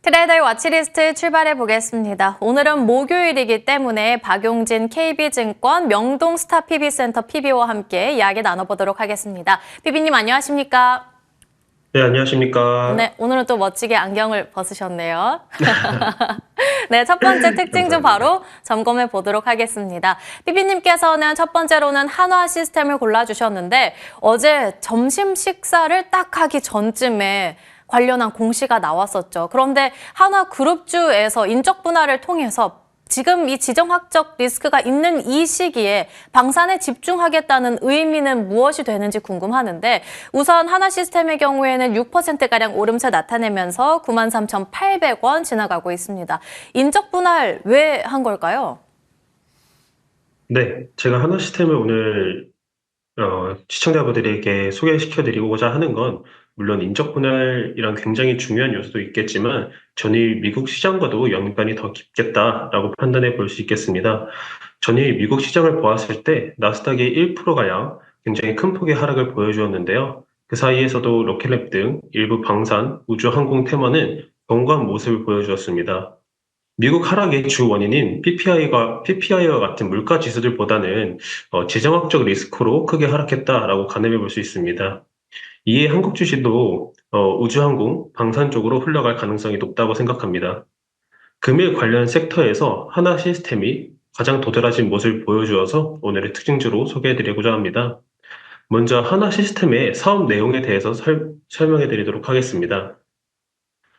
트레이더의 와치리스트 출발해 보겠습니다. 오늘은 목요일이기 때문에 박용진 KB증권 명동 스타 PB센터 PB와 함께 이야기 나눠보도록 하겠습니다. PB님 안녕하십니까? 네, 안녕하십니까. 네, 오늘은 또 멋지게 안경을 벗으셨네요. 네, 첫 번째 특징 좀 감사합니다. 바로 점검해 보도록 하겠습니다. PB님께서는 첫 번째로는 한화 시스템을 골라주셨는데 어제 점심 식사를 딱 하기 전쯤에 관련한 공시가 나왔었죠. 그런데 한화그룹주에서 인적 분할을 통해서 지금 이 지정학적 리스크가 있는 이 시기에 방산에 집중하겠다는 의미는 무엇이 되는지 궁금하는데 우선 하나시스템의 경우에는 6%가량 오름세 나타내면서 93,800원 지나가고 있습니다. 인적 분할 왜 한 걸까요? 네, 제가 한화 시스템을 오늘 시청자분들에게 소개시켜드리고자 하는 건 물론 인적 분할이란 굉장히 중요한 요소도 있겠지만 전일 미국 시장과도 연관이 더 깊겠다라고 판단해 볼 수 있겠습니다. 전일 미국 시장을 보았을 때 나스닥이 1%가량 굉장히 큰 폭의 하락을 보여주었는데요. 그 사이에서도 로켓랩 등 일부 방산, 우주, 항공 테마는 견고한 모습을 보여주었습니다. 미국 하락의 주 원인인 PPI와 같은 물가 지수들보다는 지정학적 리스크로 크게 하락했다라고 가늠해 볼 수 있습니다. 이에 한국 주식도 우주항공, 방산 쪽으로 흘러갈 가능성이 높다고 생각합니다. 금일 관련 sek터에서 하나 시스템이 가장 도드라진 모습을 보여주어서 오늘의 특징주로 소개해드리고자 합니다. 먼저 하나 시스템의 사업 내용에 대해서 설명해드리도록 하겠습니다.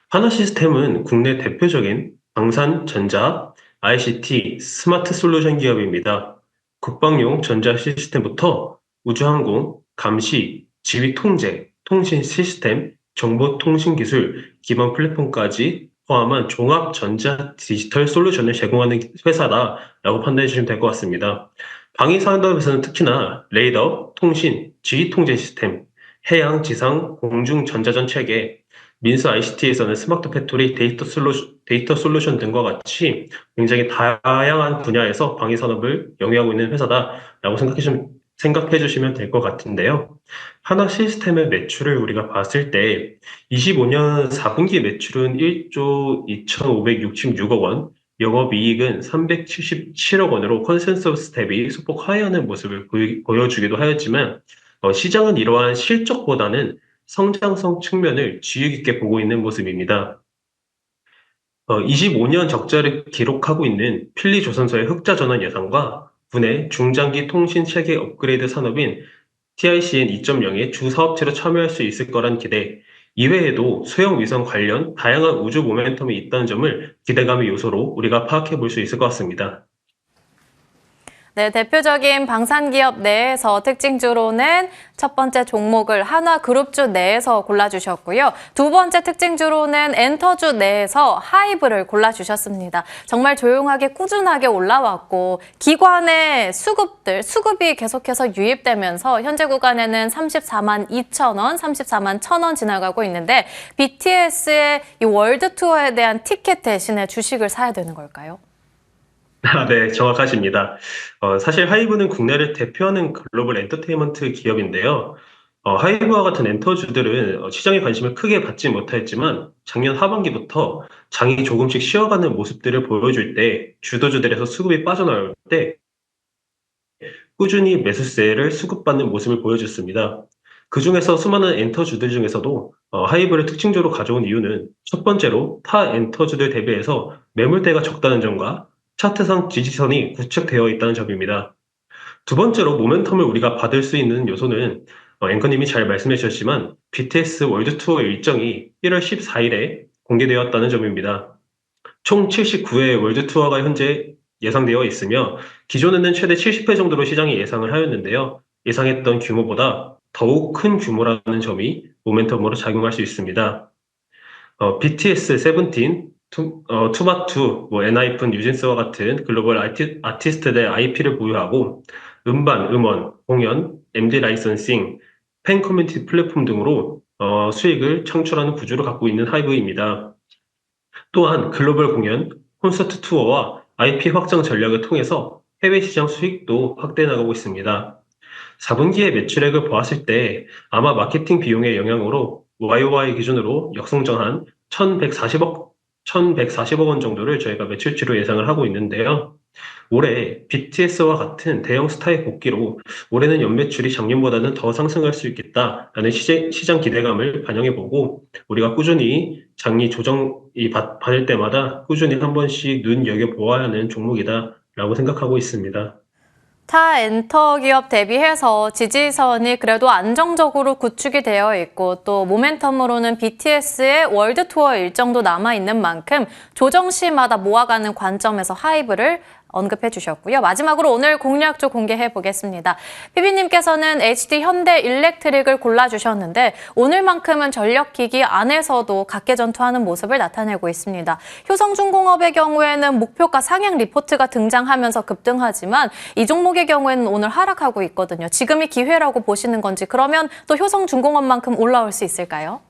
하나 시스템은 국내 대표적인 방산, 전자, ICT, 스마트 솔루션 기업입니다. 국방용 전자 시스템부터 우주항공, 감시, 지휘 통제, 통신 시스템, 정보통신 기술, 기반 플랫폼까지 포함한 종합 전자 디지털 솔루션을 제공하는 회사다라고 판단해 주시면 될 것 같습니다. 방위 산업에서는 특히나 레이더, 통신, 지휘 통제 시스템, 해양, 지상, 공중 전자전 체계, 민수 ICT에서는 스마트 팩토리, 데이터 솔루션 등과 같이 굉장히 다양한 분야에서 방위 산업을 영위하고 있는 회사다라고 생각해 주시면 될 것 같은데요. 하나 시스템의 매출을 우리가 봤을 때 25년 4분기 매출은 1조 2,566억 원, 영업이익은 377억 원으로 컨센서스 대비 소폭 하회하는 모습을 보여주기도 하였지만 시장은 이러한 실적보다는 성장성 측면을 주의 깊게 보고 있는 모습입니다. 25년 적자를 기록하고 있는 필리조선소의 흑자 전환 예상과 국내 중장기 통신 체계 업그레이드 산업인 TICN 2.0의 주 사업체로 참여할 수 있을 거란 기대, 이외에도 소형 위성 관련 다양한 우주 모멘텀이 있다는 점을 기대감의 요소로 우리가 파악해 볼 수 있을 것 같습니다. 네, 대표적인 방산기업 내에서 특징주로는 첫 번째 종목을 한화그룹주 내에서 골라주셨고요. 두 번째 특징주로는 엔터주 내에서 하이브를 골라주셨습니다. 정말 조용하게 꾸준하게 올라왔고 기관의 수급이 계속해서 유입되면서 현재 구간에는 34만 2천 원, 34만 1천 원 지나가고 있는데 BTS의 이 월드 투어에 대한 티켓 대신에 주식을 사야 되는 걸까요? 네, 정확하십니다. 사실 하이브는 국내를 대표하는 글로벌 엔터테인먼트 기업인데요. 하이브와 같은 엔터주들은 시장에 관심을 크게 받지 못하였지만 작년 하반기부터 장이 조금씩 쉬어가는 모습들을 보여줄 때 주도주들에서 수급이 빠져나올 때 꾸준히 매수세를 수급받는 모습을 보여줬습니다. 그중에서 수많은 엔터주들 중에서도 하이브를 특징적으로 가져온 이유는 첫 번째로 타 엔터주들 대비해서 매물대가 적다는 점과 차트상 지지선이 구축되어 있다는 점입니다. 두 번째로 모멘텀을 우리가 받을 수 있는 요소는 앵커님이 잘 말씀해 주셨지만 BTS 월드 투어 일정이 1월 14일에 공개되었다는 점입니다. 총 79회 월드 투어가 현재 예상되어 있으며 기존에는 최대 70회 정도로 시장이 예상을 하였는데요. 예상했던 규모보다 더욱 큰 규모라는 점이 모멘텀으로 작용할 수 있습니다. BTS, 세븐틴, 투마투, 엔하이픈, 뉴진스와 같은 글로벌 아티스트들의 IP를 보유하고 음반, 음원, 공연, MD 라이선싱, 팬 커뮤니티 플랫폼 등으로 수익을 창출하는 구조를 갖고 있는 하이브입니다. 또한 글로벌 공연, 콘서트 투어와 IP 확장 전략을 통해서 해외 시장 수익도 확대해 나가고 있습니다. 4분기의 매출액을 보았을 때 아마 마케팅 비용의 영향으로 YOY 기준으로 역성장한 1,140억 1,140억 원 정도를 저희가 매출치로 예상을 하고 있는데요. 올해 BTS와 같은 대형 스타의 복귀로 올해는 연매출이 작년보다는 더 상승할 수 있겠다라는 시장 기대감을 반영해보고 우리가 꾸준히 장이 조정이 받을 때마다 꾸준히 한 번씩 눈여겨보아야 하는 종목이다라고 생각하고 있습니다. 타 엔터 기업 대비해서 지지선이 그래도 안정적으로 구축이 되어 있고 또 모멘텀으로는 BTS의 월드 투어 일정도 남아 있는 만큼 조정 시마다 모아가는 관점에서 하이브를 언급해 주셨고요. 마지막으로 오늘 공략조 공개해 보겠습니다. 피비님께서는 HD 현대 일렉트릭을 골라주셨는데 오늘만큼은 전력기기 안에서도 각계전투하는 모습을 나타내고 있습니다. 효성중공업의 경우에는 목표가 상향 리포트가 등장하면서 급등하지만 이 종목의 경우에는 오늘 하락하고 있거든요. 지금이 기회라고 보시는 건지 그러면 또 효성중공업만큼 올라올 수 있을까요?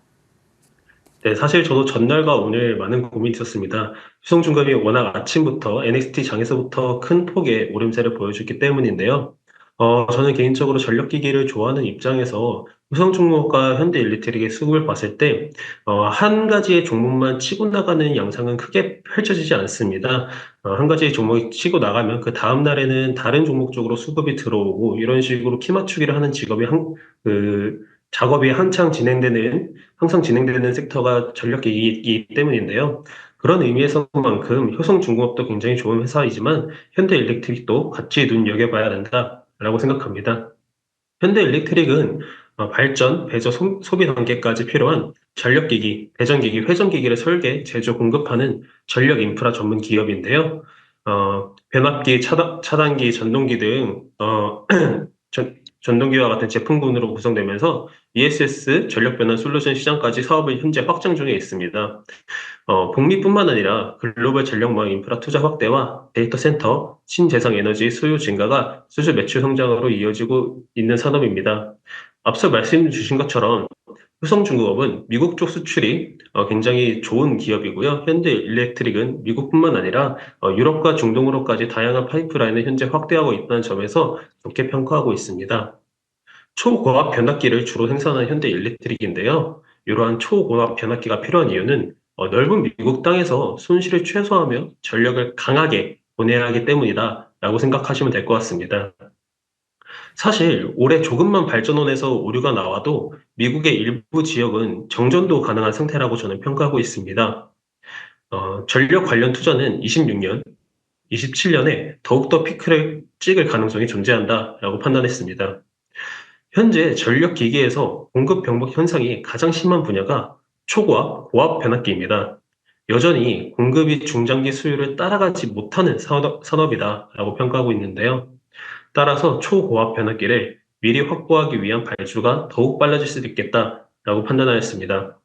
네, 사실 저도 전날과 오늘 많은 고민이 있었습니다. 휴성중공업이 워낙 아침부터 NXT 장에서부터 큰 폭의 오름세를 보여줬기 때문인데요. 저는 개인적으로 전력기기를 좋아하는 입장에서 휴성중공업과 현대일렉트릭의 수급을 봤을 때, 한 가지의 종목만 치고 나가는 양상은 크게 펼쳐지지 않습니다. 한 가지의 종목이 치고 나가면 그 다음 날에는 다른 종목 쪽으로 수급이 들어오고 이런 식으로 키 맞추기를 하는 그, 작업이 항상 진행되는 섹터가 전력기기이기 때문인데요. 그런 의미에서만큼 효성중공업도 굉장히 좋은 회사이지만 현대일렉트릭도 같이 눈여겨봐야 된다라고 생각합니다. 현대일렉트릭은 발전, 배저, 소비 단계까지 필요한 전력기기, 배전기기, 회전기기를 설계, 제조, 공급하는 전력 인프라 전문 기업인데요. 변압기, 차단기, 전동기 등 전동기와 같은 제품군으로 구성되면서 ESS, 전력 변환 솔루션 시장까지 사업을 현재 확장 중에 있습니다. 북미뿐만 아니라 글로벌 전력망 인프라 투자 확대와 데이터 센터, 신재생 에너지 수요 증가가 수주 매출 성장으로 이어지고 있는 산업입니다. 앞서 말씀 주신 것처럼 효성중공업은 미국 쪽 수출이 굉장히 좋은 기업이고요. 현대일렉트릭은 미국뿐만 아니라 유럽과 중동으로까지 다양한 파이프라인을 현재 확대하고 있다는 점에서 좋게 평가하고 있습니다. 초고압 변압기를 주로 생산하는 현대일렉트릭인데요. 이러한 초고압 변압기가 필요한 이유는 넓은 미국 땅에서 손실을 최소화하며 전력을 강하게 보내야 하기 때문이다라고 생각하시면 될 것 같습니다. 사실 올해 조금만 발전원에서 오류가 나와도 미국의 일부 지역은 정전도 가능한 상태라고 저는 평가하고 있습니다. 전력 관련 투자는 26년, 27년에 더욱더 피크를 찍을 가능성이 존재한다라고 판단했습니다. 현재 전력 기기에서 공급 병목 현상이 가장 심한 분야가 초고압, 고압 변압기입니다. 여전히 공급이 중장기 수요를 따라가지 못하는 산업이다라고 평가하고 있는데요. 따라서 초고압 변압기를 미리 확보하기 위한 발주가 더욱 빨라질 수도 있겠다라고 판단하였습니다.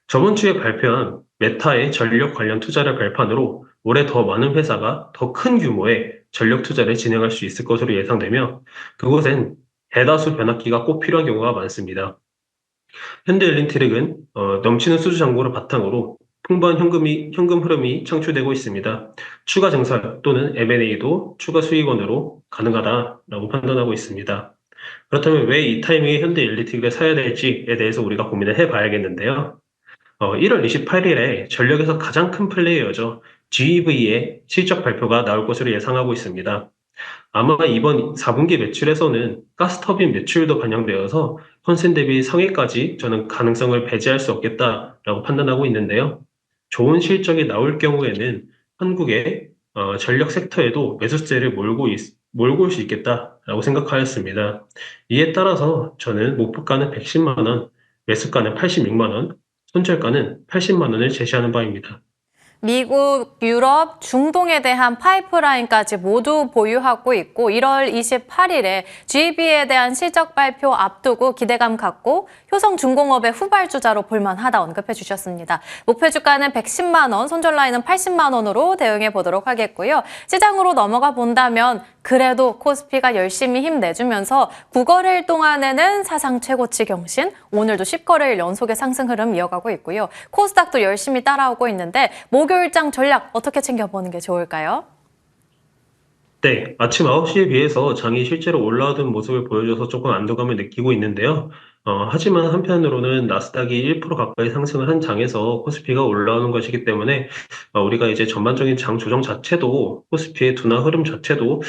저번 주에 발표한 메타의 전력 관련 투자를 발판으로 올해 더 많은 회사가 더 큰 규모의 전력 투자를 진행할 수 있을 것으로 예상되며 그곳엔 대다수 변압기가 꼭 필요한 경우가 많습니다. 현대일렉트릭은 넘치는 수주 잔고를 바탕으로 풍부한 현금 흐름이 창출되고 있습니다. 추가 증설 또는 M&A도 추가 수익원으로 가능하다라고 판단하고 있습니다. 그렇다면 왜 이 타이밍에 현대일렉트릭을 사야 될지에 대해서 우리가 고민을 해봐야겠는데요. 1월 28일에 전력에서 가장 큰 플레이어죠. GEV의 실적 발표가 나올 것으로 예상하고 있습니다. 아마 이번 4분기 매출에서는 가스터빈 매출도 반영되어서 컨센 대비 상회까지 저는 가능성을 배제할 수 없겠다라고 판단하고 있는데요. 좋은 실적이 나올 경우에는 한국의 전력 섹터에도 매수세를 몰고 올 수 있겠다라고 생각하였습니다. 이에 따라서 저는 목표가는 110만 원, 매수가는 86만 원, 손절가는 80만 원을 제시하는 바입니다. 미국, 유럽, 중동에 대한 파이프라인까지 모두 보유하고 있고 1월 28일에 GEV에 대한 실적 발표 앞두고 기대감 갖고 효성중공업의 후발주자로 볼만하다 언급해 주셨습니다. 목표 주가는 110만 원, 손절 라인은 80만 원으로 대응해 보도록 하겠고요. 시장으로 넘어가 본다면 그래도 코스피가 열심히 힘내주면서 9거래일 동안에는 사상 최고치 경신, 오늘도 10거래일 연속의 상승 흐름 이어가고 있고요. 코스닥도 열심히 따라오고 있는데 목요일장 전략 어떻게 챙겨보는 게 좋을까요? 네, 아침 9시에 비해서 장이 실제로 올라오던 모습을 보여줘서 조금 안도감을 느끼고 있는데요. 하지만 한편으로는 나스닥이 1% 가까이 상승을 한 장에서 코스피가 올라오는 것이기 때문에 우리가 이제 전반적인 장 조정 자체도 코스피의 둔화 흐름 자체도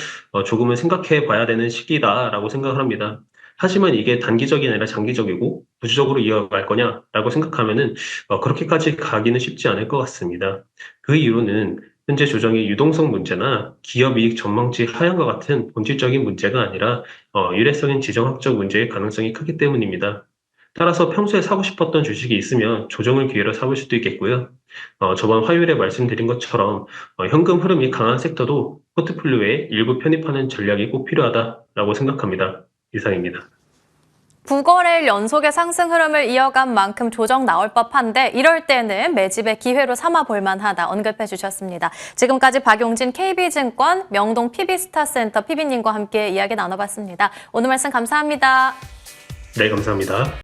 조금은 생각해 봐야 되는 시기다라고 생각을 합니다. 하지만 이게 단기적이 아니라 장기적이고 부수적으로 이어갈 거냐라고 생각하면은 그렇게까지 가기는 쉽지 않을 것 같습니다. 그 이유는 현재 조정의 유동성 문제나 기업 이익 전망치 하향과 같은 본질적인 문제가 아니라 일회성인 지정학적 문제의 가능성이 크기 때문입니다. 따라서 평소에 사고 싶었던 주식이 있으면 조정을 기회로 삼을 수도 있겠고요. 저번 화요일에 말씀드린 것처럼 현금 흐름이 강한 섹터도 포트폴리오에 일부 편입하는 전략이 꼭 필요하다라고 생각합니다. 이상입니다. 9거래일 연속의 상승 흐름을 이어간 만큼 조정 나올 법한데 이럴 때는 매집의 기회로 삼아 볼 만하다 언급해 주셨습니다. 지금까지 박용진 KB증권 명동 PB스타센터 PB님과 함께 이야기 나눠봤습니다. 오늘 말씀 감사합니다. 네, 감사합니다.